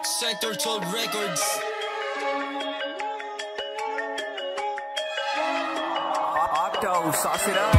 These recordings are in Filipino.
Sector 12 Records. Octo, sauce it up.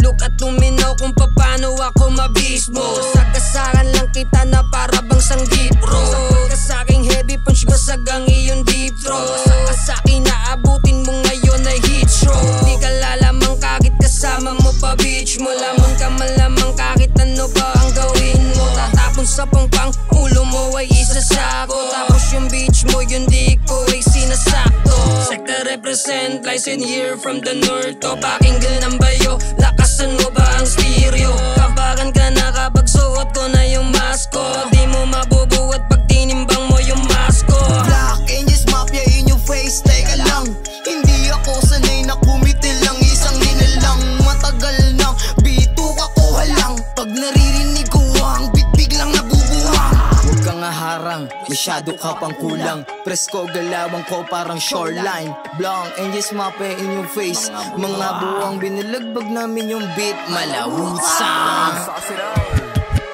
Look at tumino kung paano ako mabismo. Sagasaran lang kita na para bang sanggip bro. Sa saking heavy punch basag ang iyong deep throat. Sa akin naabutin mo ngayon ay heat stroke. Di ka lalamang kahit kasama mo pa bitch mo. Lamang ka malamang kahit ano pa ang gawin mo. Tatapon sa pangpang ulo mo ay isasako. Tapos yung bitch mo yun di ko ay sinasakto. Sector represent, license here from the north. O pakinggan ang bayo, lakasan mo ba ang stereo? Kabagan ka na kapag suot ko na yung mask ko. Di mo mabubuhat pag tinimbang mo yung mask ko. Black Angels Mafia in your face, teka lang. Hindi ako sanay na kumitil lang, isang nilalang. Matagal nang bituk ako halang. Pag naririnig ko ang beat biglang nabubuhang. Huwag kang harang, masyado ka pang kulang. Presko galawang ko parang shoreline. Black Angels Mafia in your face. Mga buwang binilagbag namin yung beat. Malawusang Sauce it up.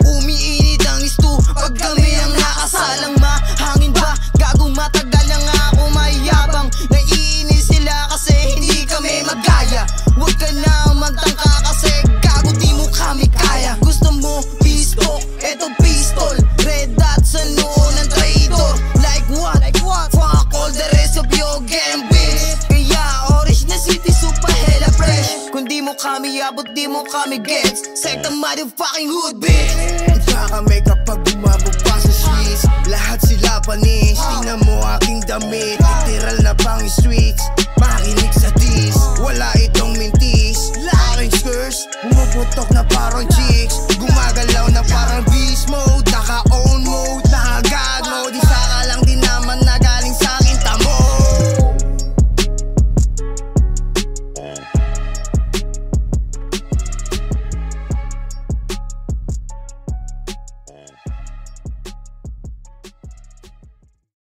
umiinit ang isto pag kami ang nakasalang. Mahangin ba? Gago matagal na nga ako mayabang. Naiinis sila kasi hindi kami magaya. Huwag ka na magtangka kasi gago di mo kami kaya. Gusto mo pisto? Eto pistol. Red dot sa noo ng traitor. Like what? Fuck all the rest of your game bitch. Kaya orange na city super hella fresh. Kung di mo kami abot di mo kami gets. Sector motherfucking hood bitch. Kaya kami kapag